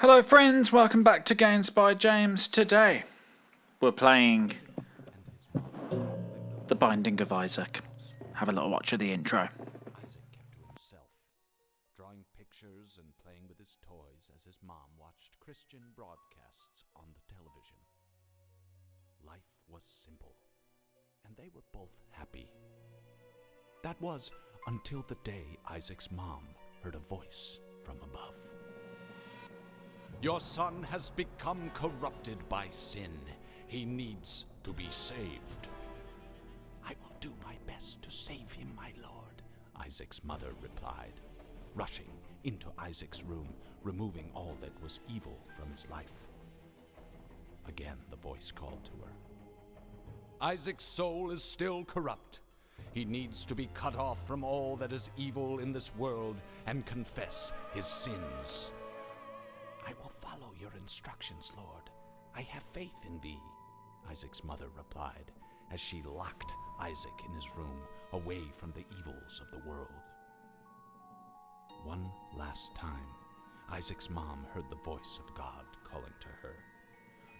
Hello friends, welcome back to Games by James. Today we're playing The Binding of Isaac. Have a little watch of the intro. Isaac kept to himself, drawing pictures and playing with his toys as his mom watched Christian broadcasts on the television. Life was simple, and they were both happy. That was until the day Isaac's mom heard a voice from above. Your son has become corrupted by sin. He needs to be saved. I will do my best to save him, my lord, Isaac's mother replied, rushing into Isaac's room, removing all that was evil from his life. Again, the voice called to her. Isaac's soul is still corrupt. He needs to be cut off from all that is evil in this world and confess his sins. I will follow your instructions, Lord. I have faith in thee, Isaac's mother replied, as she locked Isaac in his room, away from the evils of the world. One last time, Isaac's mom heard the voice of God calling to her.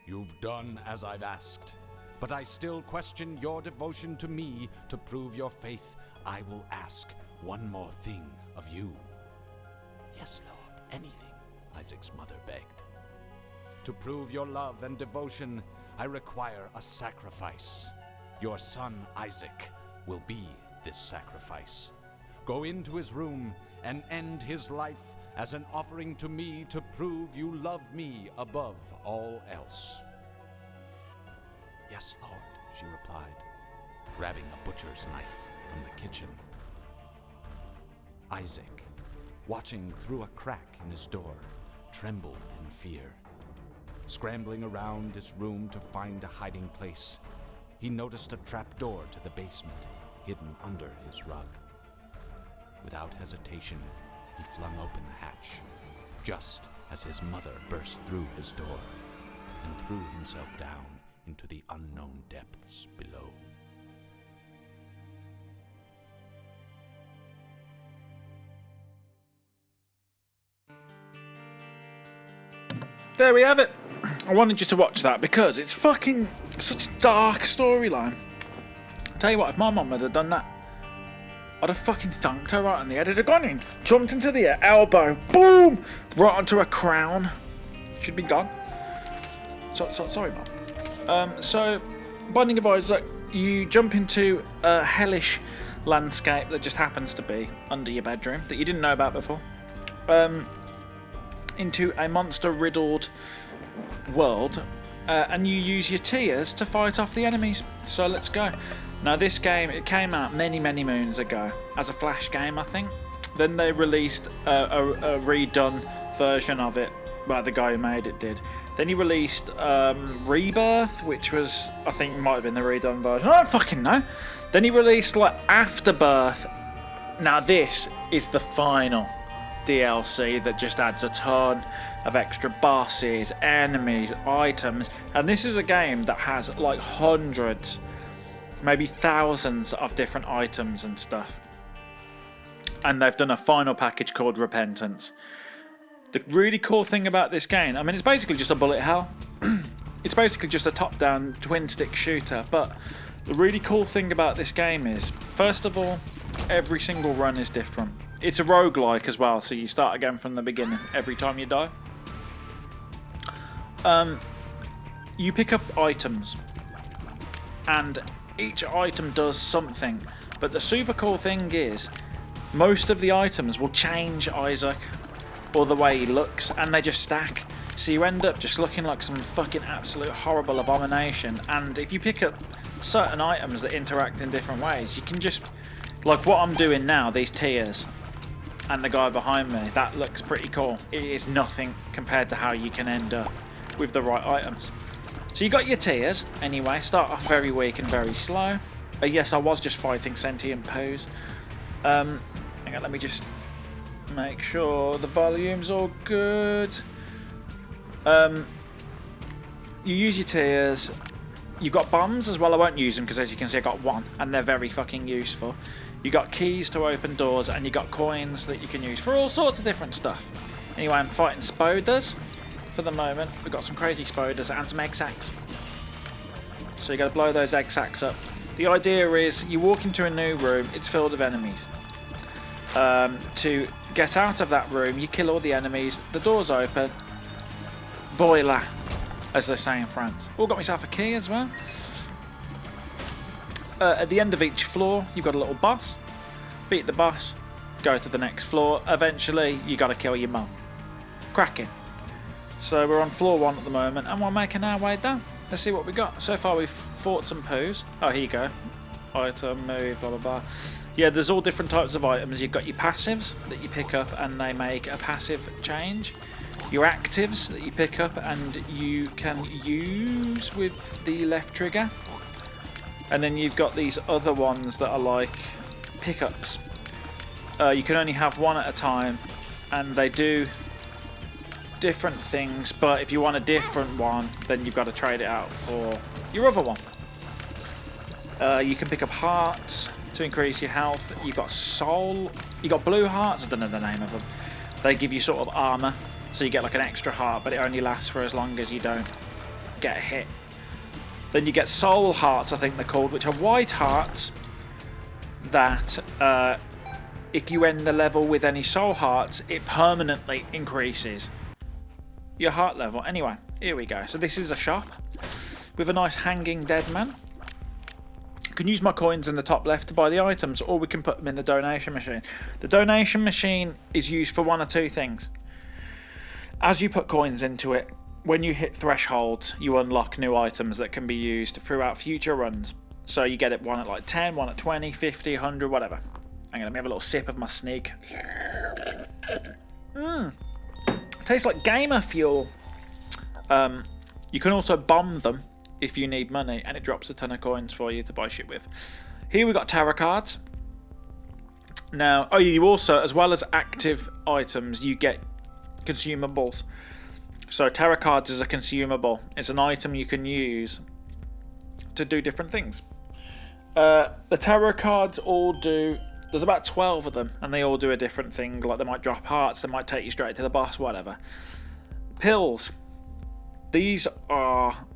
You've done as I've asked, but I still question your devotion to me. To prove your faith, I will ask one more thing of you. Yes, Lord, anything, Isaac's mother begged. To prove your love and devotion, I require a sacrifice. Your son, Isaac, will be this sacrifice. Go into his room and end his life as an offering to me to prove you love me above all else. Yes, Lord, she replied, grabbing a butcher's knife from the kitchen. Isaac, watching through a crack in his door, trembled in fear. Scrambling around his room to find a hiding place, he noticed a trapdoor to the basement hidden under his rug. Without hesitation, he flung open the hatch, just as his mother burst through his door and threw himself down into the unknown depths below. There we have it. I wanted you to watch that because it's fucking such a dark storyline. Tell you what, if my mum had done that, I'd have fucking thunked her right on the head. It'd have gone in, jumped into the air, elbow, boom, right onto her crown. She'd be gone. Sorry, Mum. So, Binding of Isaac, you jump into a hellish landscape that just happens to be under your bedroom that you didn't know about before. Into a monster-riddled world, and you use your tears to fight off the enemies. So let's go. Now this game, it came out many moons ago as a Flash game, I think. Then they released a redone version of it. Well, the guy who made it did. Then he released Rebirth, which was, I think, might have been the redone version. I don't fucking know. Then he released like Afterbirth. Now this is the final DLC that just adds a ton of extra bosses, enemies, items, and this is a game that has like hundreds, maybe thousands of different items and stuff. And they've done a final package called Repentance. The really cool thing about this game, I mean, it's basically just a bullet hell. It's basically just a top-down twin-stick shooter, but the really cool thing about this game is, first of all, every single run is different. It's a roguelike as well, so you start again from the beginning every time you die. You pick up items, and each item does something, but the super cool thing is, most of the items will change Isaac, or the way he looks, and they just stack. So you end up just looking like some fucking absolute horrible abomination, and if you pick up certain items that interact in different ways, you can just, like what I'm doing now, these tears, and the guy behind me, that looks pretty cool. It is nothing compared to how you can end up with the right items. So you got your tears, anyway, start off very weak and very slow. Yes, I was just fighting sentient poos. Hang on, let me just make sure the volume's all good. You use your tears. You've got bombs as well. I won't use them because, as you can see, I got one, and they're very fucking useful. You got keys to open doors, and you got coins that you can use for all sorts of different stuff. Anyway, I'm fighting spoders. for the moment. We've got some crazy spoders and some egg sacs. So you got to blow those egg sacs up. The idea is you walk into a new room, it's filled with enemies. To get out of that room, you kill all the enemies, the door's open, voila, as they say in France. Oh, got myself a key as well. At the end of each floor, you've got a little boss. Beat the boss, go to the next floor. Eventually, you got to kill your mum. Cracking. So we're on floor 1 at the moment, and we're making our way down. Let's see what we got. So far, we've fought some poos. Oh, here you go. Item, move, blah, blah, blah. Yeah, there's all different types of items. You've got your passives that you pick up, and they make a passive change. Your actives that you pick up, and you can use with the left trigger. And then you've got these other ones that are like pickups. You can only have one at a time, and they do different things, but if you want a different one, then you've got to trade it out for your other one. You can pick up hearts to increase your health. You've got soul. You got blue hearts. I don't know the name of them. They give you sort of armor, so you get like an extra heart, but it only lasts for as long as you don't get hit. Then you get soul hearts, I think they're called, which are white hearts that if you end the level with any soul hearts, it permanently increases your heart level. Anyway, here we go. So this is a shop with a nice hanging dead man. You can use my coins in the top left to buy the items, or we can put them in the donation machine. The donation machine is used for one or two things. As you put coins into it, when you hit thresholds, you unlock new items that can be used throughout future runs. So you get it one at like 10, one at 20, 50, 100, whatever. Hang on, let me have a little sip of my sneak. Tastes like gamer fuel. You can also bomb them if you need money, and it drops a ton of coins for you to buy shit with. Here we got tarot cards. Now, you also, as well as active items, you get consumables. So tarot cards is a consumable. It's an item you can use to do different things. The tarot cards all do... There's about 12 of them, and they all do a different thing. Like they might drop hearts, they might take you straight to the boss, whatever. Pills. These are...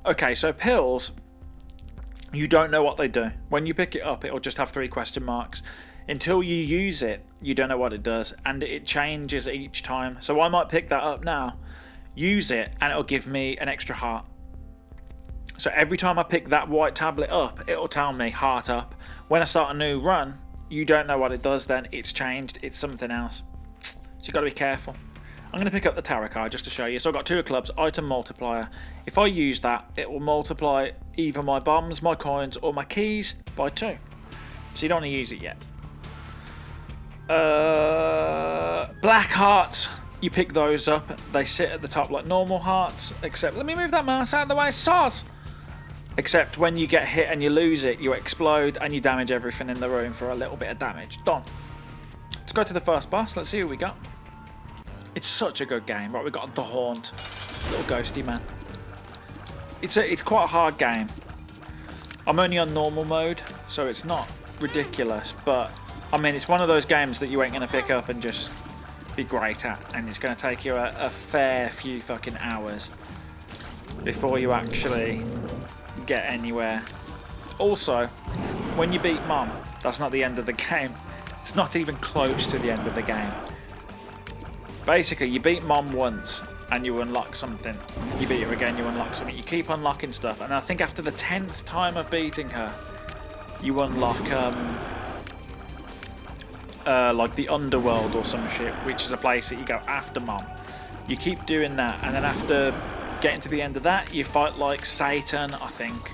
Okay, so pills, you don't know what they do. When you pick it up, it'll just have 3 question marks. Until you use it, you don't know what it does, and it changes each time. So I might pick that up now, use it, and it'll give me an extra heart. So every time I pick that white tablet up, it'll tell me heart up. When I start a new run, you don't know what it does then. It's changed, it's something else. So you've got to be careful. I'm going to pick up the tarot card just to show you. So I've got 2 of clubs, item multiplier. If I use that, it will multiply either my bombs, my coins, or my keys by 2. So you don't want to use it yet. Black hearts, you pick those up. They sit at the top like normal hearts, except... Let me move that mouse out of the way, soz! Except when you get hit and you lose it, you explode and you damage everything in the room for a little bit of damage. Done. Let's go to the first boss. Let's see who we got. It's such a good game. Right, we've got the Haunt. Little ghosty man. It's quite a hard game. I'm only on normal mode, so it's not ridiculous, but I mean, it's one of those games that you ain't going to pick up and just be great at, and it's going to take you a fair few fucking hours before you actually get anywhere. Also, when you beat Mom, that's not the end of the game. It's not even close to the end of the game. Basically, you beat Mom once and you unlock something. You beat her again, you unlock something. You keep unlocking stuff, and I think after the 10th time of beating her, you unlock like the underworld or some shit, which is a place that you go after Mom. You keep doing that, and then after getting to the end of that, you fight like Satan, I think.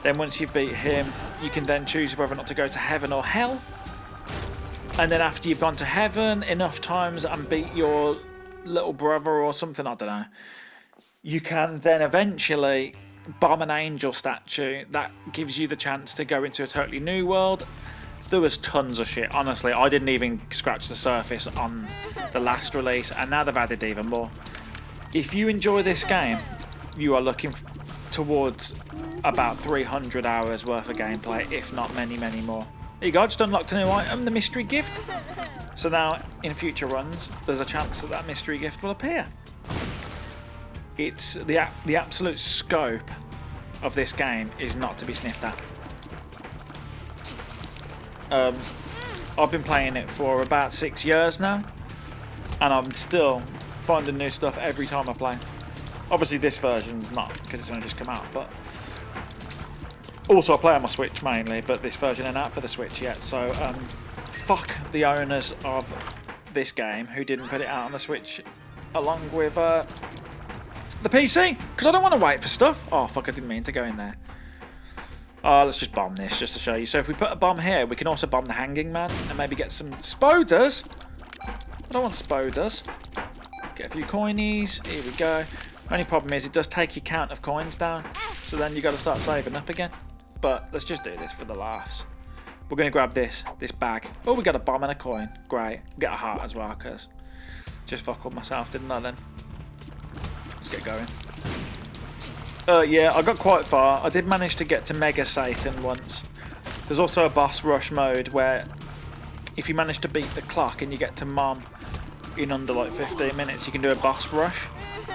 Then once you've beat him, you can then choose whether or not to go to heaven or hell. And then after you've gone to heaven enough times and beat your little brother or something, I don't know, you can then eventually bomb an angel statue. That gives you the chance to go into a totally new world. There was tons of shit. Honestly, I didn't even scratch the surface on the last release, and now they've added even more. If you enjoy this game, you are looking towards about 300 hours worth of gameplay, if not many, many more. There you go, I just unlocked a new item, the mystery gift. So now, in future runs, there's a chance that that mystery gift will appear. It's the absolute scope of this game is not to be sniffed at. I've been playing it for about 6 years now, and I'm still finding new stuff every time I play. Obviously this version's not, because it's only just come out, but also I play on my Switch mainly, but this version ain't out for the Switch yet, so fuck the owners of this game who didn't put it out on the Switch along with the PC, because I don't want to wait for stuff. Oh fuck, I didn't mean to go in there. Let's just bomb this just to show you. So if we put a bomb here, we can also bomb the hanging man and maybe get some spoders. I don't want spoders. Get a few coinies. Here we go. Only problem is it does take your count of coins down, so then you got to start saving up again. But let's just do this for the laughs. We're going to grab this bag. Oh, we got a bomb and a coin. Great. We get a heart as well, because just fuck up myself, didn't I then? Let's get going. Yeah, I got quite far. I did manage to get to Mega Satan once. There's also a boss rush mode where if you manage to beat the clock and you get to Mom in under like 15 minutes, you can do a boss rush.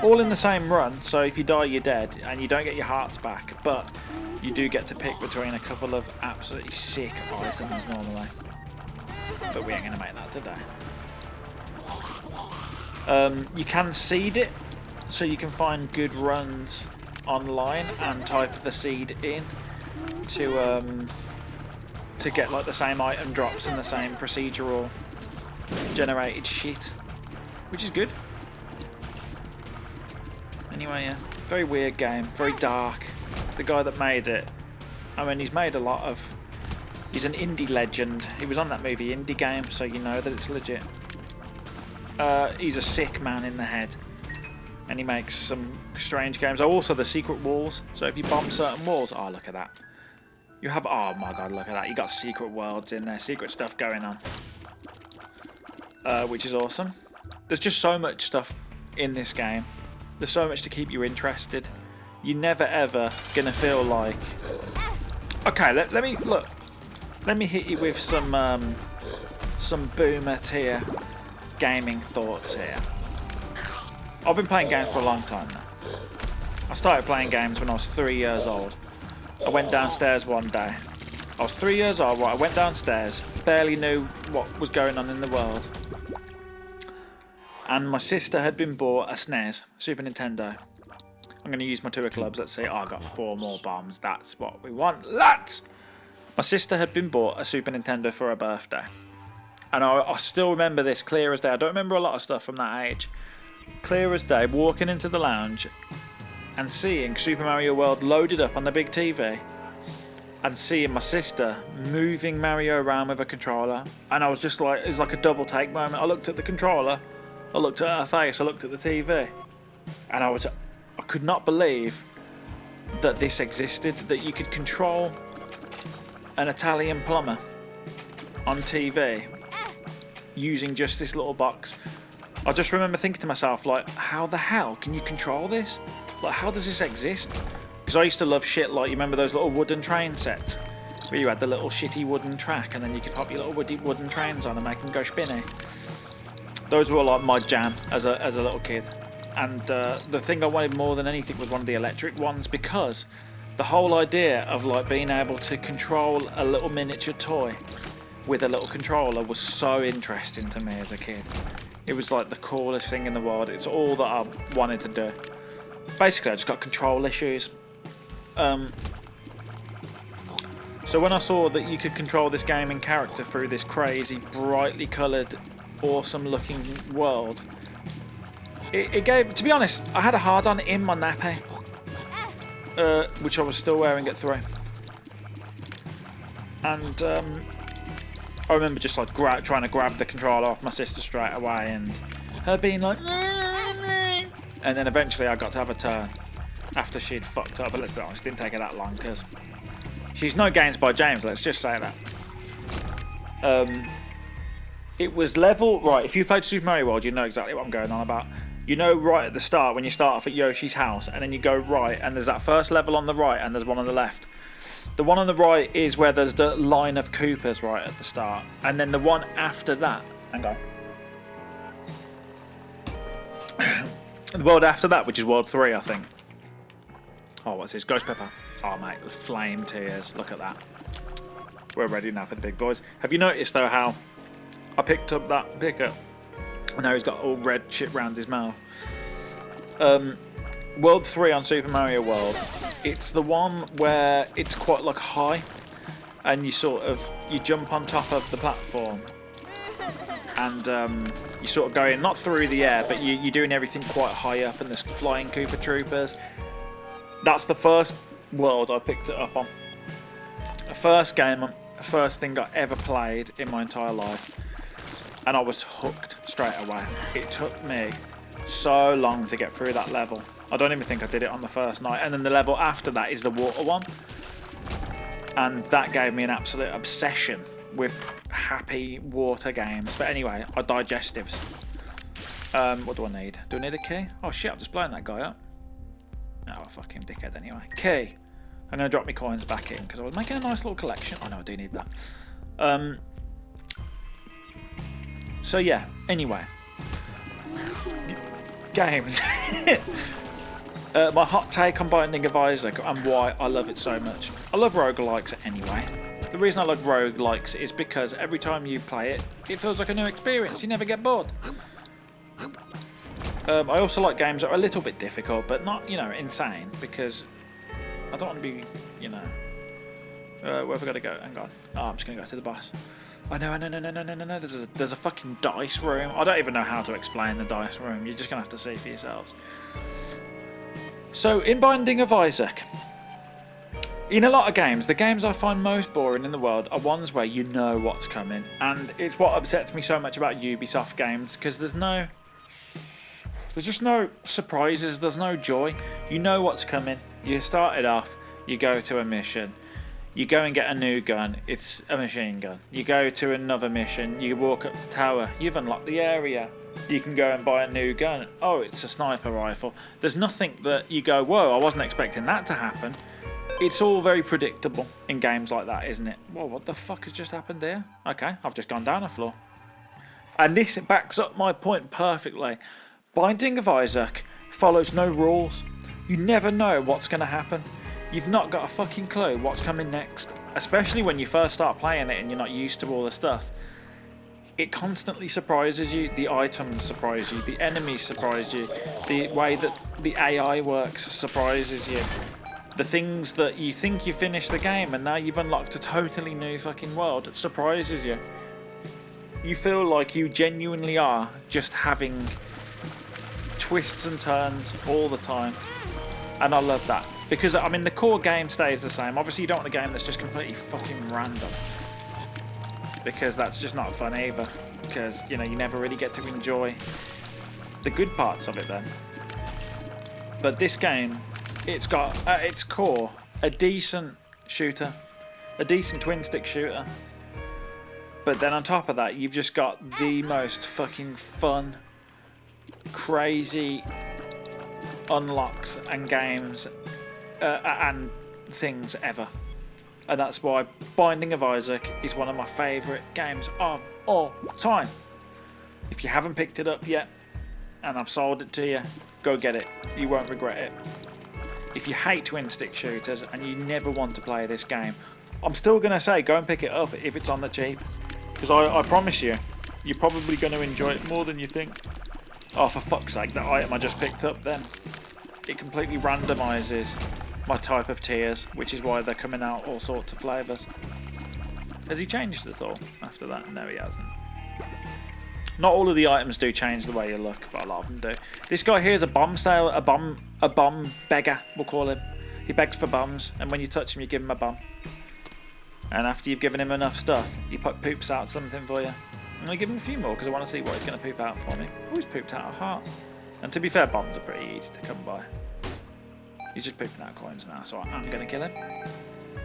All in the same run, so if you die, you're dead, and you don't get your hearts back, but you do get to pick between a couple of absolutely sick items normally. But we ain't going to make that today. You can seed it, so you can find good runs online and type the seed in to get like the same item drops and the same procedural generated shit, which is good. Anyway, yeah, very weird game, very dark. The guy that made it, I mean, he's made a lot of. He's an indie legend. He was on that movie Indie Game, so you know that it's legit. He's a sick man in the head, and he makes some strange games. Oh, also the secret walls. So if you bomb certain walls, oh look at that. You have, oh my god, look at that. You got secret worlds in there, secret stuff going on, which is awesome. There's just so much stuff in this game. There's so much to keep you interested. You're never ever gonna feel like, okay, let me look. Let me hit you with some boomer tier gaming thoughts here. I've been playing games for a long time now. I started playing games when I was 3 years old. I went downstairs one day. I was 3 years old, right? I went downstairs, barely knew what was going on in the world. And my sister had been bought a SNES, Super Nintendo. I'm going to use my 2 clubs. Let's see. Oh, I got 4 more bombs. That's what we want, lads! My sister had been bought a Super Nintendo for her birthday. And I still remember this clear as day. I don't remember a lot of stuff from that age. Clear as day, walking into the lounge and seeing Super Mario World loaded up on the big TV. And seeing my sister moving Mario around with a controller. And I was just like, it was like a double take moment. I looked at the controller. I looked at her face, I looked at the TV, and I could not believe that this existed, that you could control an Italian plumber on TV using just this little box. I just remember thinking to myself, like, how the hell can you control this? Like, how does this exist? Because I used to love shit like, you remember those little wooden train sets? Where you had the little shitty wooden track and then you could pop your little wooden trains on and make them go spinny. Those were like my jam as a little kid, and the thing I wanted more than anything was one of the electric ones, because the whole idea of like being able to control a little miniature toy with a little controller was so interesting to me as a kid. It was like the coolest thing in the world. It's all that I wanted to do. Basically, I just got control issues. So when I saw that you could control this gaming character through this crazy, brightly coloured, awesome looking world, it gave, to be honest, I had a hard on in my nappy, which I was still wearing it through, and I remember just like trying to grab the controller off my sister straight away, and her being like, and then eventually I got to have a turn after she'd fucked up. But let's be honest, it didn't take her that long, because she's no games by James, let's just say that. It was level, right, if you've played Super Mario World, you know exactly what I'm going on about. You know right at the start, when you start off at Yoshi's house, and then you go right, and there's that first level on the right, and there's one on the left. The one on the right is where there's the line of Coopers right at the start. And then the one after that... Hang on. The world after that, which is World 3, I think. Oh, what's this? Ghost Pepper. Oh, mate, flame tears. Look at that. We're ready now for the big boys. Have you noticed, though, how I picked up that picker? And now he's got all red shit round his mouth. World 3 on Super Mario World. It's the one where it's quite, like, high. And you jump on top of the platform. And you sort of go in, not through the air, but you're doing everything quite high up, and there's flying Koopa Troopers. That's the first world I picked it up on. The first game, first thing I ever played in my entire life. And I was hooked straight away. It took me so long to get through that level. I don't even think I did it on the first night. And then the level after that is the water one. And that gave me an absolute obsession with happy water games. But anyway, our digestives. What do I need? Do I need a key? Oh shit, I've just blown that guy up. Oh, fucking dickhead anyway. Key. I'm going to drop my coins back in because I was making a nice little collection. Oh no, I do need that. So yeah, anyway. Games. My hot take on Binding of Isaac and why I love it so much. I love roguelikes anyway. The reason I love roguelikes is because every time you play it, it feels like a new experience. You never get bored. I also like games that are a little bit difficult, but not, insane, because I don't want to be, where have I got to go? Hang on. Oh, I'm just going to go to the boss. Oh, no. There's a fucking dice room. I don't even know how to explain the dice room. You're just going to have to see for yourselves. So, in Binding of Isaac, in a lot of games, the games I find most boring in the world are ones where you know what's coming. And it's what upsets me so much about Ubisoft games, because there's just no surprises, there's no joy. You know what's coming. You start it off, you go to a mission. You go and get a new gun, it's a machine gun. You go to another mission, you walk up the tower, you've unlocked the area. You can go and buy a new gun. Oh, it's a sniper rifle. There's nothing that you go, whoa, I wasn't expecting that to happen. It's all very predictable in games like that, isn't it? Whoa, what the fuck has just happened there? Okay, I've just gone down a floor. And this backs up my point perfectly. Binding of Isaac follows no rules. You never know what's going to happen. You've not got a fucking clue what's coming next. Especially when you first start playing it and you're not used to all the stuff. It constantly surprises you. The items surprise you. The enemies surprise you. The way that the AI works surprises you. The things that you think you finished the game and now you've unlocked a totally new fucking world. It surprises you. You feel like you genuinely are just having twists and turns all the time. And I love that. Because, I mean, the core game stays the same. Obviously, you don't want a game that's just completely fucking random. Because that's just not fun either. Because, you never really get to enjoy the good parts of it then. But this game, it's got, at its core, a decent shooter. A decent twin-stick shooter. But then on top of that, you've just got the most fucking fun, crazy unlocks and games and things ever. And that's why Binding of Isaac is one of my favourite games of all time. If you haven't picked it up yet, and I've sold it to you, go get it. You won't regret it. If you hate twin stick shooters and you never want to play this game, I'm still going to say go and pick it up if it's on the cheap. Because I promise you, you're probably going to enjoy it more than you think. Oh, for fuck's sake, that item I just picked up then. It completely randomises my type of tiers, which is why they're coming out all sorts of flavours. Has he changed it all after that? No, he hasn't. Not all of the items do change the way you look, but a lot of them do. This guy here is a bomb sale, a bomb beggar, we'll call him. He begs for bombs, and when you touch him, you give him a bomb. And after you've given him enough stuff, he poops out something for you. I'm going to give him a few more because I want to see what he's going to poop out for me. Oh, he's pooped out a heart. And to be fair, bombs are pretty easy to come by. He's just pooping out coins now, so I'm going to kill him.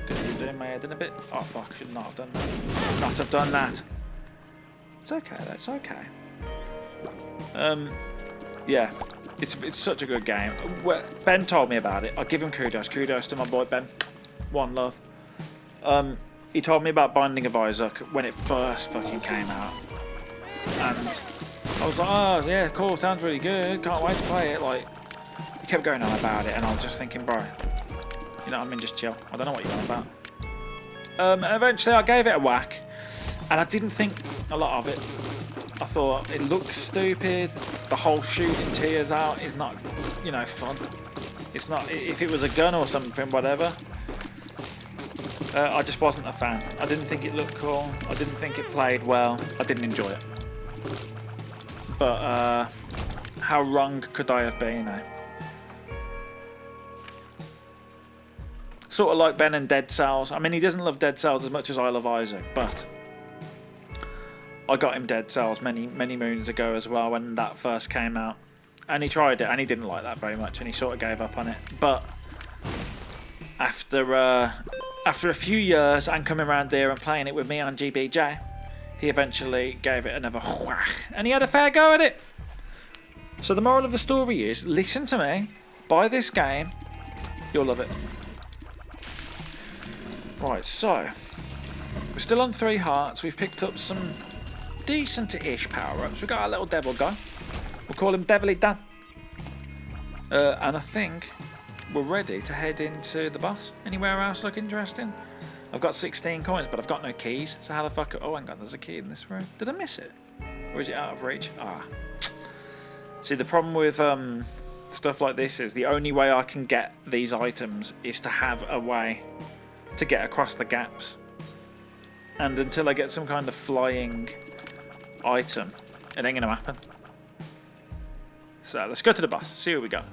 Because he's doing my head in a bit. Oh fuck, should not have done that. Should not have done that. It's okay, that's okay. Yeah, it's such a good game. Ben told me about it. I'll give him kudos. Kudos to my boy Ben. One love. He told me about Binding of Isaac when it first fucking came out. And I was like, oh, yeah, cool, sounds really good. Can't wait to play it. Like, he kept going on about it, and I was just thinking, bro, you know what I mean? Just chill. I don't know what you're on about. Eventually, I gave it a whack, and I didn't think a lot of it. I thought it looks stupid. The whole shooting tears out is not, you know, fun. It's not. If it was a gun or something, whatever. I just wasn't a fan. I didn't think it looked cool. I didn't think it played well. I didn't enjoy it. But how wrong could I have been, eh? Sort of like Ben and Dead Cells. I mean, he doesn't love Dead Cells as much as I love Isaac, but I got him Dead Cells many moons ago as well when that first came out. And he tried it, and he didn't like that very much, and he sort of gave up on it. But after a few years and coming around there and playing it with me on GBJ, he eventually gave it another whack, and he had a fair go at it. So the moral of the story is, listen to me, buy this game, you'll love it. Right, so we're still on 3 hearts. We've picked up some decent-ish power-ups. We've got our little devil guy. We'll call him Devilly Dan. And I think we're ready to head into the boss. Anywhere else look interesting? I've got 16 coins, but I've got no keys. So how the fuck... Oh, hang on, there's a key in this room. Did I miss it? Or is it out of reach? Ah. See, the problem with stuff like this is the only way I can get these items is to have a way to get across the gaps. And until I get some kind of flying item, it ain't going to happen. So let's go to the boss, see what we got.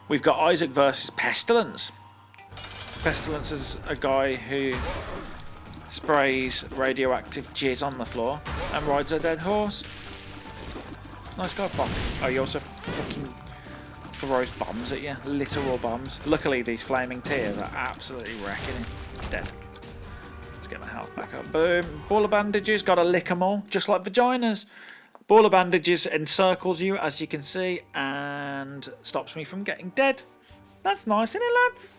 We've got Isaac versus Pestilence. Pestilence is a guy who sprays radioactive jizz on the floor and rides a dead horse. Nice guy, Bob. Oh, he also fucking throws bombs at you, literal bombs. Luckily, these flaming tears are absolutely wrecking him. Dead. Let's get my health back up. Boom. Ball of bandages, gotta lick them all, just like vaginas. Ball of bandages encircles you, as you can see, and stops me from getting dead. That's nice, isn't it, lads?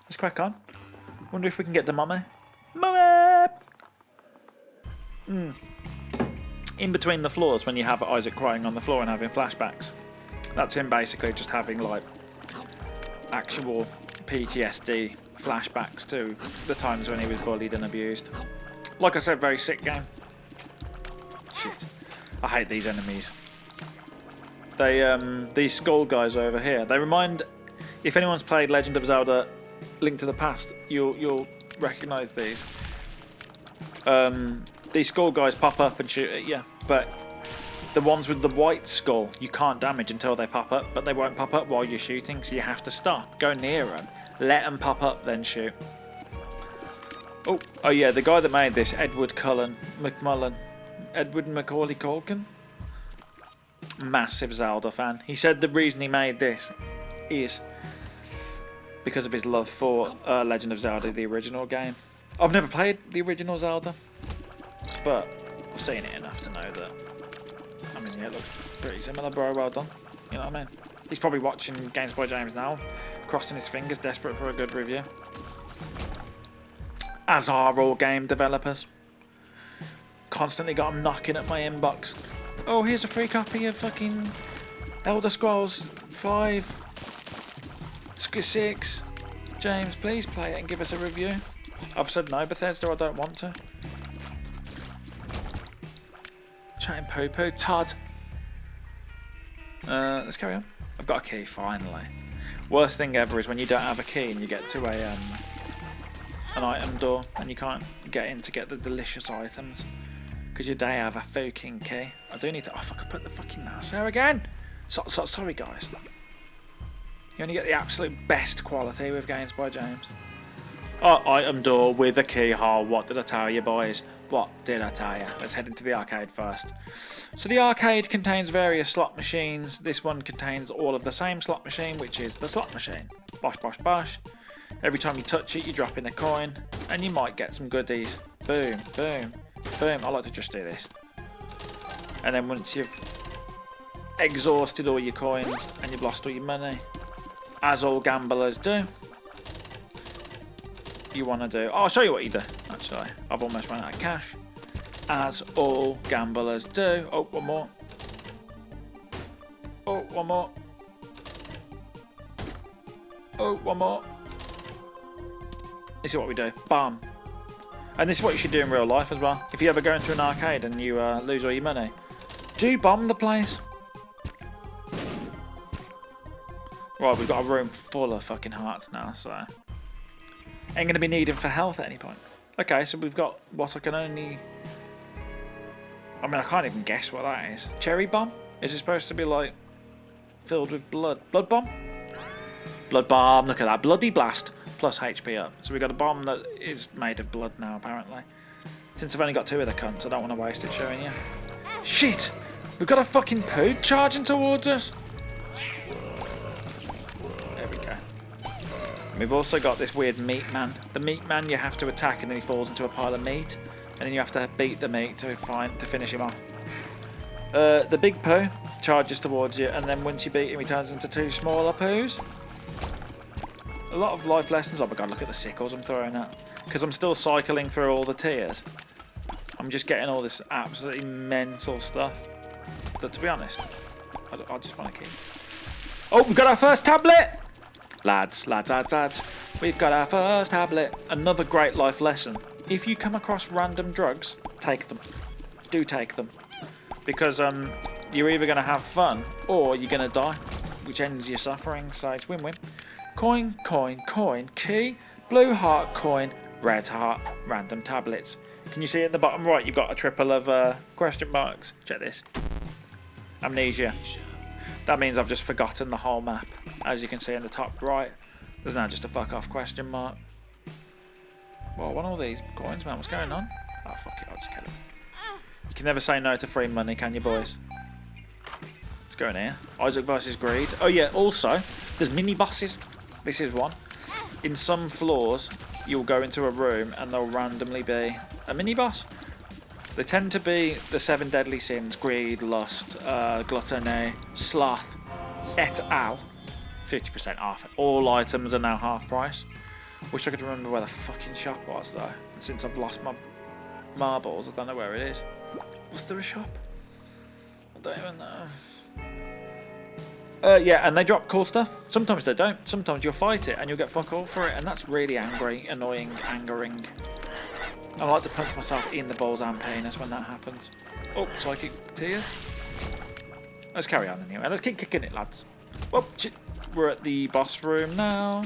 Let's crack on. Wonder if we can get the mummy. Mummy! In between the floors, when you have Isaac crying on the floor and having flashbacks. That's him basically just having, like, actual PTSD flashbacks to the times when he was bullied and abused. Like I said, very sick game. Shit. I hate these enemies. They, these skull guys over here, they remind... If anyone's played Legend of Zelda Link to the Past, you'll recognise these. These skull guys pop up and shoot at you, but the ones with the white skull, you can't damage until they pop up, but they won't pop up while you're shooting, so you have to stop, go near them, let them pop up, then shoot. Oh yeah, the guy that made this, Edward Macaulay Culkin, massive Zelda fan. He said the reason he made this is because of his love for Legend of Zelda, the original game. I've never played the original Zelda, but I've seen it enough to know that. I mean, yeah, it looks pretty similar, bro. Well done. You know what I mean? He's probably watching Games by James now, crossing his fingers, desperate for a good review. As are all game developers. Constantly got them knocking at my inbox. Oh, here's a free copy of fucking Elder Scrolls 5. 6. James, please play it and give us a review. I've said no, Bethesda, I don't want to. Chatting poo-poo, Todd. Let's carry on. I've got a key, finally. Worst thing ever is when you don't have a key and you get to an item door and you can't get in to get the delicious items because you don't have a fucking key. I do need to... Oh, fuck, I put the fucking mouse there again. Sorry, guys. You only get the absolute best quality with Games by James. Oh, item door with a keyhole. What did I tell you, boys? What did I tell you? Let's head into the arcade first. So the arcade contains various slot machines. This one contains all of the same slot machine, which is the slot machine. Bosh, bosh, bosh. Every time you touch it, you drop in a coin, and you might get some goodies. Boom, boom, boom. I like to just do this. And then once you've exhausted all your coins and you've lost all your money, as all gamblers do, you want to do. Oh, I'll show you what you do. Actually, I've almost run out of cash, as all gamblers do. Oh, one more. Oh, one more. Oh, one more. This is what we do. Bam. And this is what you should do in real life as well. If you ever go into an arcade and you lose all your money, do bomb the place. Right, we've got a room full of fucking hearts now, so ain't gonna be needed for health at any point. Okay, so we've got what I can only... I mean, I can't even guess what that is. Cherry bomb? Is it supposed to be like filled with blood? Blood bomb? Blood bomb, look at that. Bloody blast plus HP up. So we've got a bomb that is made of blood now, apparently. Since I've only got 2 of the cunts, I don't want to waste it showing you. Shit! We've got a fucking poo charging towards us. There we go. And we've also got this weird meat man. The meat man you have to attack and then he falls into a pile of meat. And then you have to beat the meat to finish him off. The big poo charges towards you, and then once you beat him, he turns into 2 smaller poos. A lot of life lessons. Oh my god, look at the sickles I'm throwing at. Because I'm still cycling through all the tiers. I'm just getting all this absolutely mental stuff. But to be honest, I just want to keep. Oh, we've got our first tablet! Lads. We've got our first tablet. Another great life lesson. If you come across random drugs, take them. Do take them. Because you're either going to have fun or you're going to die, which ends your suffering, so it's win-win. Coin, key, blue heart, coin, red heart, random tablets. Can you see in the bottom right, you've got a triple of question marks. Check this. Amnesia. That means I've just forgotten the whole map. As you can see in the top right, there's now just a fuck off question mark. Well, I want all these coins, man. What's going on? Oh, fuck it. I'll just kill him. You can never say no to free money, can you, boys? Let's go in here. Isaac versus Greed. Oh, yeah. Also, there's mini bosses. This is one. In some floors, you'll go into a room and there'll randomly be a mini boss. They tend to be the 7 deadly sins: greed, lust, gluttony, sloth, et al. 50% off. All items are now half price. Wish I could remember where the fucking shop was though. And since I've lost my marbles, I don't know where it is. Was there a shop? I don't even know. Yeah, and they drop cool stuff. Sometimes they don't. Sometimes you'll fight it and you'll get fuck all for it, and that's really annoying, angering. I like to punch myself in the balls and penis when that happens. Oh, psychic tears. Let's carry on anyway. Let's keep kicking it, lads. Well, we're at the boss room now.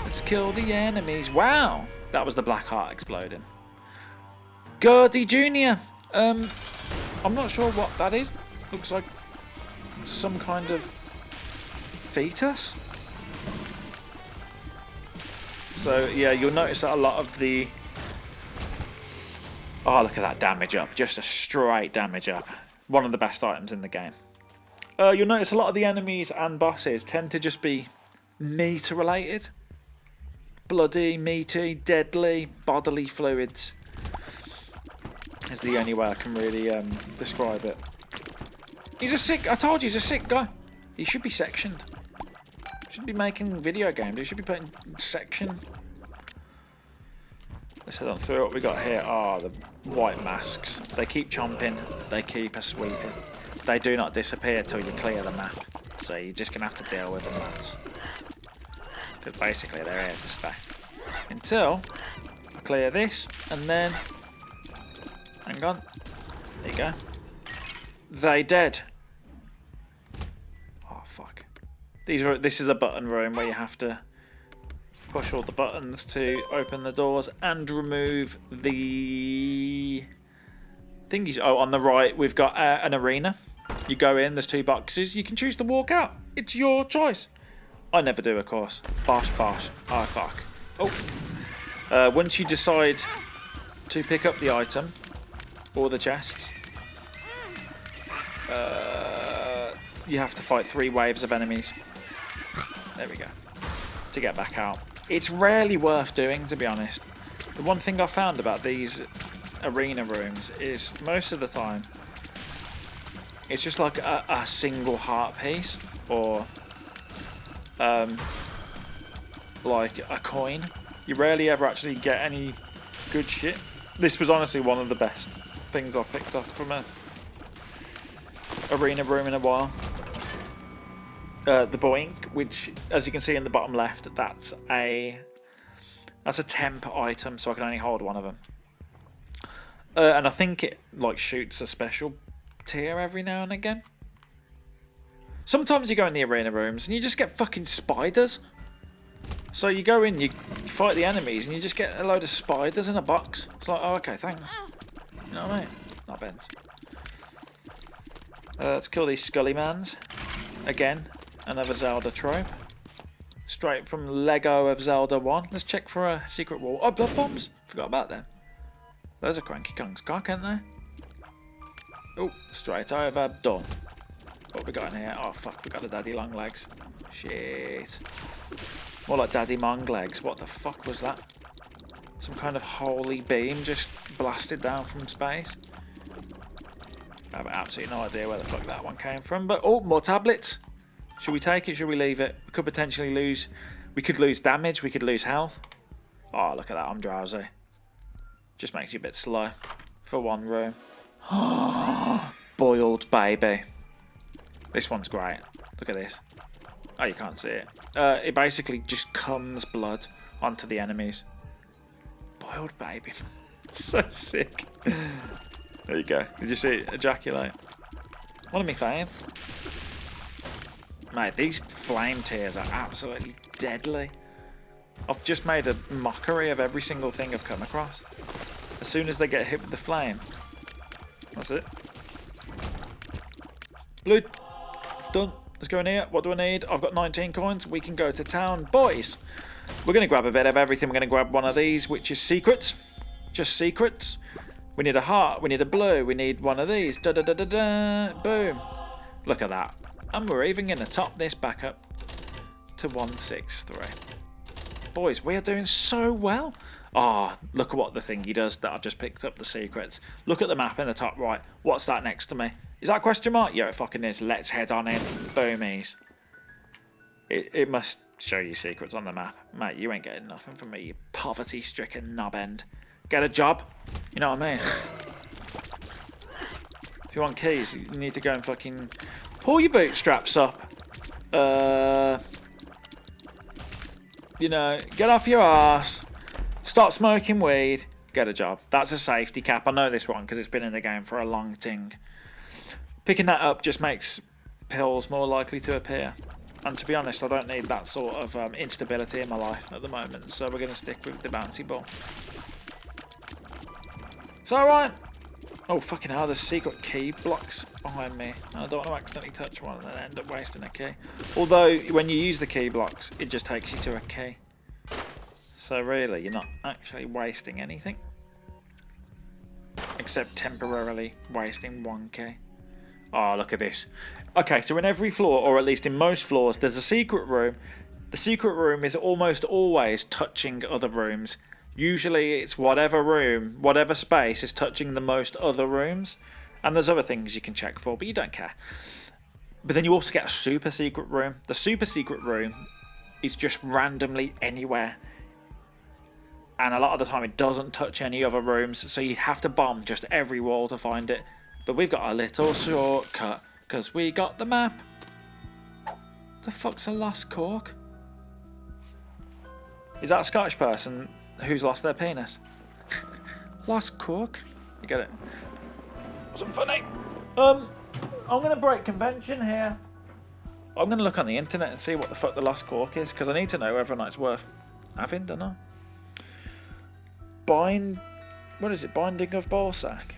Let's kill the enemies. Wow, that was the black heart exploding. Gertie Jr. I'm not sure what that is. Looks like some kind of fetus. So yeah, you'll notice that a lot of the... Oh, look at that damage up. Just a straight damage up. One of the best items in the game. You'll notice a lot of the enemies and bosses tend to just be meat related. Bloody, meaty, deadly, bodily fluids is the only way I can really describe it. He's a sick... I told you, he's a sick guy. He should be sectioned. Shouldn't be making video games. He should be putting section. Let's head on through what we got here. Oh, the white masks. They keep chomping. They keep us sweeping. They do not disappear till you clear the map. So you're just going to have to deal with them, lads. Because basically they're here to stay. Until I clear this, and then... Hang on. There you go. They dead. Oh, fuck. This is a button room where you have to push all the buttons to open the doors and remove the thingies. Oh, on the right we've got an arena. You go in, there's 2 boxes. You can choose to walk out. It's your choice. I never do, of course. Bosh, bosh. Oh, fuck. Oh. Once you decide to pick up the item or the chests, you have to fight 3 waves of enemies. There we go. To get back out. It's rarely worth doing, to be honest. The one thing I've found about these arena rooms is most of the time it's just like a single heart piece or like a coin You rarely ever actually get any good shit. This was honestly one of the best things I've picked up from a arena room in a while. The Boink, which, as you can see in the bottom left, that's a temp item, so I can only hold one of them. And I think it like shoots a special tier every now and again. Sometimes you go in the arena rooms and you just get fucking spiders. So you go in, you fight the enemies, and you just get a load of spiders in a box. It's like, oh, okay, thanks. You know what I mean? Not bent. Let's kill these Scully Mans. Again, another Zelda trope. Straight from Lego of Zelda 1. Let's check for a secret wall. Oh, blood bombs! Forgot about them. Those are Cranky Kong's cock, aren't they? Oh, straight over. Done. What we got in here? Oh, fuck, we got the daddy long legs. Shit. More like daddy mong legs. What the fuck was that? Some kind of holy beam just blasted down from space. I have absolutely no idea where the fuck that one came from. But, oh, more tablets. Should we take it? Should we leave it? We could potentially lose... We could lose damage. We could lose health. Oh, look at that. I'm drowsy. Just makes you a bit slow for one room. Boiled baby. This one's great. Look at this. Oh, you can't see it. It basically just comes blood onto the enemies. Boiled baby. So sick. There you go. Did you see it ejaculate? One of my faves. Mate, these flame tiers are absolutely deadly. I've just made a mockery of every single thing I've come across. As soon as they get hit with the flame. That's it. Blue. Done. Let's go in here. What do I need? I've got 19 coins. We can go to town. Boys, we're going to grab a bit of everything. We're going to grab one of these, which is secrets. Just secrets. We need a heart. We need a blue. We need one of these. Da da da da da. Boom. Look at that. And we're even going to top this back up to 163. Boys, we are doing so well. Ah, oh, look at what the thingy does that I've just picked up, the secrets. Look at the map in the top right. What's that next to me? Is that a question mark? Yeah, it fucking is. Let's head on in. Boomies. It must show you secrets on the map. Mate, you ain't getting nothing from me, you poverty-stricken knobend. Get a job. You know what I mean? If you want keys, you need to go and fucking pull your bootstraps up. You know, get off your ass. Stop smoking weed. Get a job. That's a safety cap. I know this one because it's been in the game for a long ting. Picking that up just makes pills more likely to appear. And to be honest, I don't need that sort of instability in my life at the moment. So we're going to stick with the bouncy ball. It's alright. Oh, fucking hell, there's secret key blocks behind me. I don't want to accidentally touch one and then end up wasting a key. Although, when you use the key blocks, it just takes you to a key. So really, you're not actually wasting anything. Except temporarily wasting one key. Oh, look at this. Okay, so in every floor, or at least in most floors, there's a secret room. The secret room is almost always touching other rooms. Usually it's whatever room, whatever space is touching the most other rooms. And there's other things you can check for, but you don't care. But then you also get a super secret room. The super secret room is just randomly anywhere. And a lot of the time it doesn't touch any other rooms, so you have to bomb just every wall to find it. But we've got a little shortcut, because we got the map. The fuck's a lost cork? Is that a Scottish person who's lost their penis? Lost cork? You get it? Wasn't funny. I'm going to break convention here. I'm going to look on the internet and see what the fuck the lost cork is, because I need to know whether or not it's worth having, don't I? What is it? Binding of ballsack.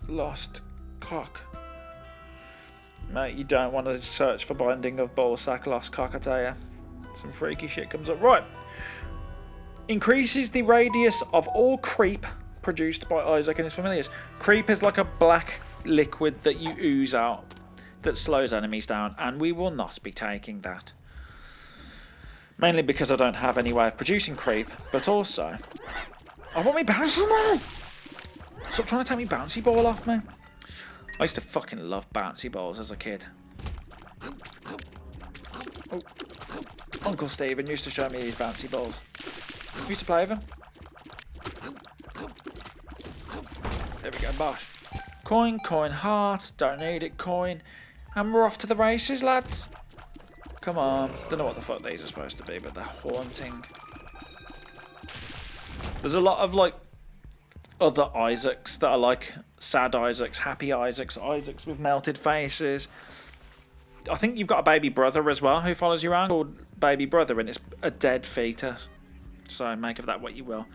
Lost cock. Mate, you don't want to search for binding of ballsack, lost cock, I tell you. Some freaky shit comes up. Right. Increases the radius of all creep produced by Isaac and his familiars. Creep is like a black liquid that you ooze out that slows enemies down, and we will not be taking that. Mainly because I don't have any way of producing creep, but also I want me bouncy ball! Stop trying to take me bouncy ball off me. I used to fucking love bouncy balls as a kid. Oh. Uncle Stephen used to show me these bouncy balls. Used to play with them. There we go, bosh. Coin, coin, heart. Don't need it, coin. And we're off to the races, lads. Come on. Don't know what the fuck these are supposed to be, but they're haunting. There's a lot of, like, other Isaacs that are like sad Isaacs, happy Isaacs, Isaacs with melted faces. I think you've got a baby brother as well who follows you around called Baby Brother, and it's a dead fetus. So make of that what you will.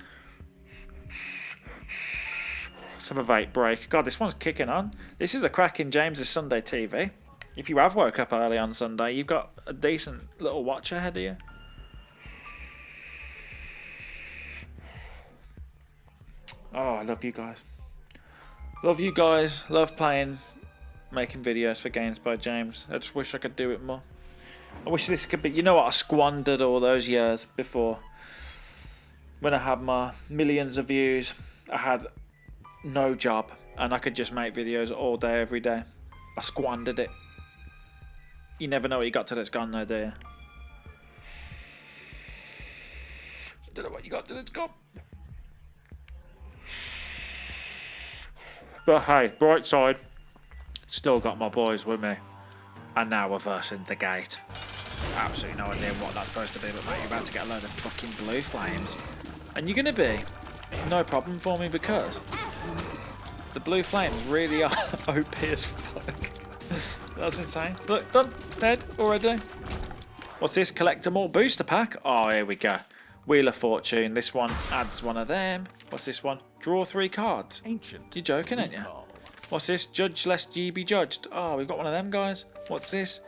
Let's have a vape break. God, this one's kicking on. This is a cracking James's Sunday TV. If you have woke up early on Sunday, you've got a decent little watch ahead of you. Oh, I love you guys. Love you guys. Love playing, making videos for Games by James. I just wish I could do it more. I wish this could be... You know what? I squandered all those years before. When I had my millions of views, I had no job. And I could just make videos all day, every day. I squandered it. You never know what you got till it's gone, though, do you? Don't know what you got till it's gone. But hey, bright side, still got my boys with me. And now we're versing the gate. Absolutely no idea what that's supposed to be, but mate, you're about to get a load of fucking blue flames. And you're going to be no problem for me because the blue flames really are OP as fuck. That's insane. Look, done. Dead already. What's this? Collect them all. Booster pack. Oh, here we go. Wheel of Fortune. This one adds one of them. What's this one? Draw 3 cards. Ancient. You're joking, aren't you? What's this? Judge lest ye be judged. Oh, we've got one of them guys. What's this?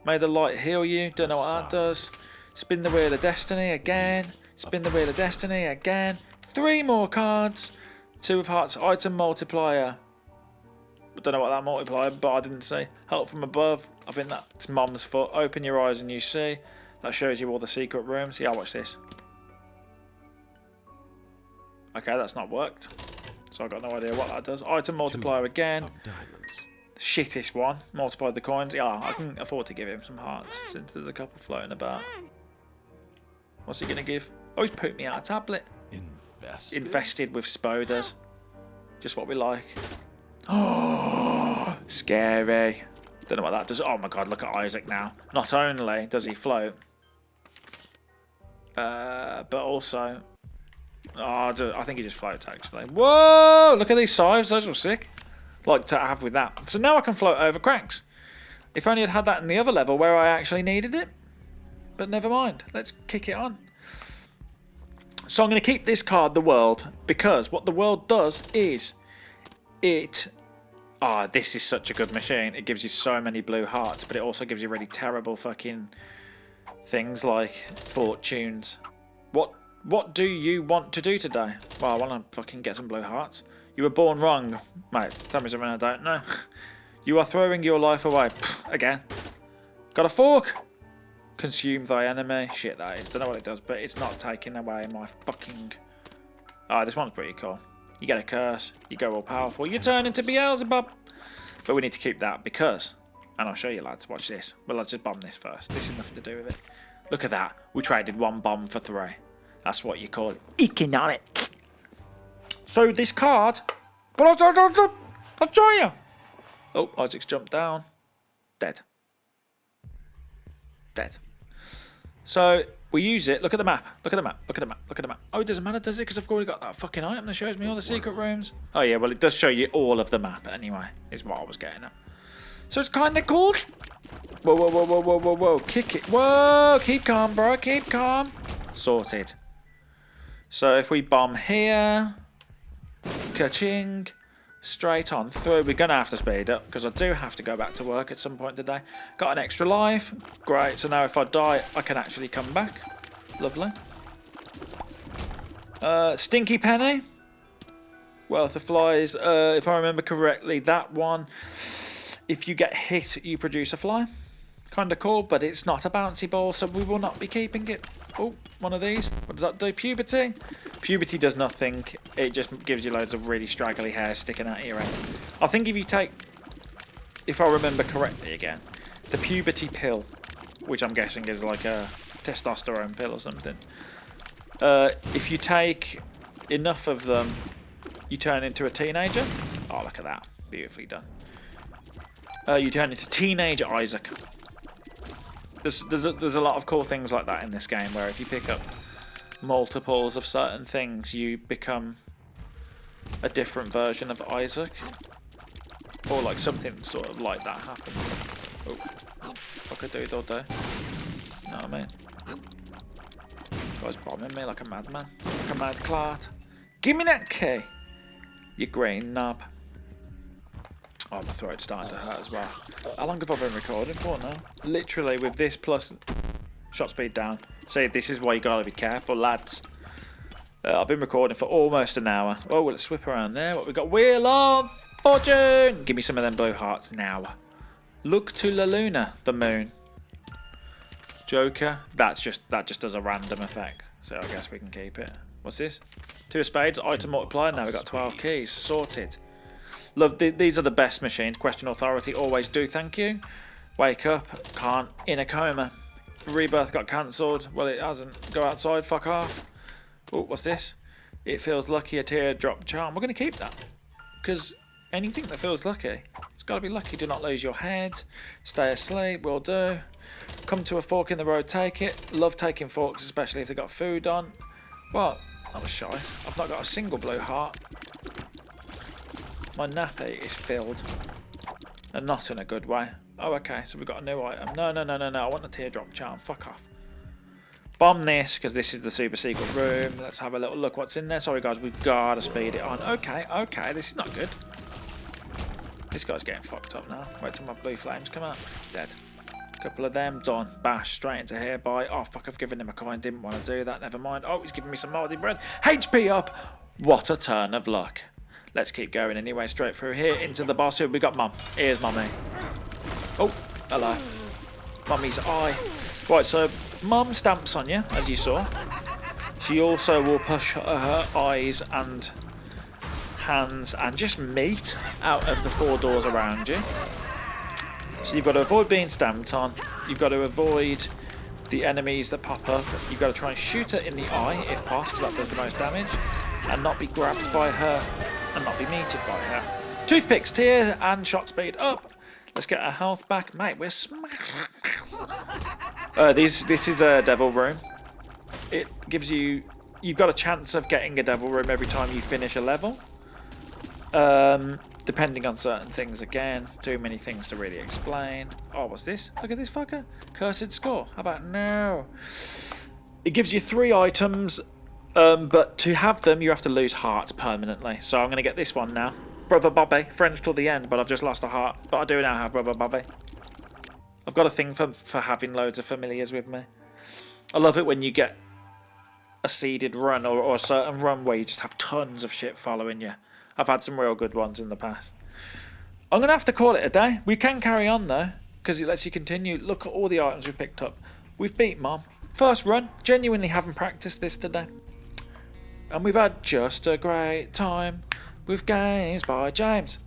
May the light heal you. Don't know what that does. Spin the Wheel of Destiny again. Spin the Wheel of Destiny again. 3 more cards. 2 of Hearts. Item multiplier. I don't know what that multiplier, but I didn't see. Help from above. I think that's Mom's foot. Open your eyes and you see. That shows you all the secret rooms. Yeah, watch this. Okay, that's not worked. So I've got no idea what that does. Item multiplier again. Shittest one. Multiply the coins. Yeah, I can afford to give him some hearts since there's a couple floating about. What's he going to give? Oh, he's put me out a tablet. Infested with spoders. Just what we like. Oh, scary. Don't know what that does. Oh my god, look at Isaac now. Not only does he float, but also... Oh, I think he just floats, actually. Whoa! Look at these scythes. Those were sick. Like to have with that. So now I can float over cracks. If only I'd had that in the other level where I actually needed it. But never mind. Let's kick it on. So I'm going to keep this card, the world, because what the world does is it... Oh, this is such a good machine. It gives you so many blue hearts, but it also gives you really terrible fucking things like fortunes. What do you want to do today? Well, I want to fucking get some blue hearts. You were born wrong. Mate, tell me something I don't know. You are throwing your life away. Again. Got a fork. Consume thy enemy. Shit, that is. Don't know what it does, but it's not taking away my fucking... Oh, this one's pretty cool. You get a curse. You go all powerful. You turn into Beelzebub. But we need to keep that because... And I'll show you, lads. Watch this. Well, let's just bomb this first. This has nothing to do with it. Look at that. We traded 1 bomb for 3. That's what you call economic. So this card... But I'll show you. Oh, Isaac's jumped down. Dead. Dead. So we use it. Look at the map. Look at the map. Look at the map. Look at the map. Oh, it doesn't matter, does it? Because I've already got that fucking item that shows me all the secret rooms. Oh, yeah. Well, it does show you all of the map anyway, is what I was getting at. So it's kind of cool. Whoa, whoa, whoa, whoa, whoa, whoa, whoa. Kick it. Whoa. Keep calm, bro. Keep calm. Sorted. So if we bomb here. Ka-ching. Straight on through. We're going to have to speed up because I do have to go back to work at some point today. Got an extra life. Great. So now if I die, I can actually come back. Lovely. Stinky Penny. Wealth of Flies. If I remember correctly, that one, if you get hit, you produce a fly. Kind of cool, but it's not a bouncy ball, so we will not be keeping it. Oh, one of these. What does that do? Puberty? Puberty does nothing. It just gives you loads of really straggly hair sticking out your head. I think if you take, if I remember correctly again, the puberty pill, which I'm guessing is like a testosterone pill or something. If you take enough of them, you turn into a teenager. Oh, look at that. Beautifully done. You turn into teenage Isaac. There's a lot of cool things like that in this game, where if you pick up multiples of certain things, you become a different version of Isaac. Or like something sort of like that happens. Oh, fuck a doodle do. You know what I mean? Guy's bombing me like a madman. Like a mad clot. Give me that key! You green knob. Oh, my throat's starting to hurt as well. How long have I been recording for now? Literally, with this plus shot speed down. See, this is why you gotta be careful, lads. I've been recording for almost an hour. Oh, well, let's whip around there. What we got? Wheel of Fortune! Give me some of them blue hearts now. Look to La Luna, the moon. Joker. That just does a random effect. So I guess we can keep it. What's this? 2 of spades, item multiplier. Now we've got 12 keys. Sorted. Love, these are the best machines. Question authority, always do, thank you. Wake up, can't, in a coma. Rebirth got cancelled. Well, it hasn't. Go outside, fuck off. Oh, what's this? It feels lucky, a teardrop charm. We're going to keep that. Because anything that feels lucky, it's got to be lucky. Do not lose your head. Stay asleep, will do. Come to a fork in the road, take it. Love taking forks, especially if they've got food on. What? That was shy. I've not got a single blue heart. My nappy is filled. And not in a good way. Oh, okay, so we've got a new item. No. I want the teardrop charm. Fuck off. Bomb this, because this is the super secret room. Let's have a little look what's in there. Sorry, guys, we've got to speed it on. Okay, this is not good. This guy's getting fucked up now. Wait till my blue flames come out. Dead. Couple of them, done. Bash, straight into here. Bye. Oh, fuck, I've given him a coin. Didn't want to do that. Never mind. Oh, he's giving me some mouldy bread. HP up. What a turn of luck. Let's keep going anyway. Straight through here into the boss. Here we got Mum. Here's Mummy. Oh, hello. Mummy's eye. Right, so Mum stamps on you, as you saw. She also will push her eyes and hands and just meat out of the 4 doors around you. So you've got to avoid being stamped on. You've got to avoid the enemies that pop up. You've got to try and shoot her in the eye, if possible, that does the most damage. And not be grabbed by her, and not be meated by her. Toothpicks, tear, and shot speed up. Let's get our health back. Mate, we're smashed. This is a devil room. It gives you... You've got a chance of getting a devil room every time you finish a level. Depending on certain things again. Too many things to really explain. Oh, what's this? Look at this fucker. Cursed score. How about no? It gives you 3 items, but to have them, you have to lose hearts permanently. So I'm going to get this one now. Brother Bobby. Friends till the end, but I've just lost a heart. But I do now have Brother Bobby. I've got a thing for having loads of familiars with me. I love it when you get a seeded run or a certain run where you just have tons of shit following you. I've had some real good ones in the past. I'm going to have to call it a day. We can carry on though, because it lets you continue. Look at all the items we picked up. We've beat Mom. First run. Genuinely haven't practiced this today. And we've had just a great time with games by James.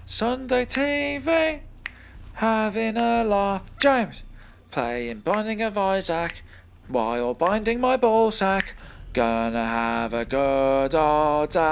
Sunday TV. Having a laugh. James. Playing Binding of Isaac while binding my ball sack. Gonna have a good old time.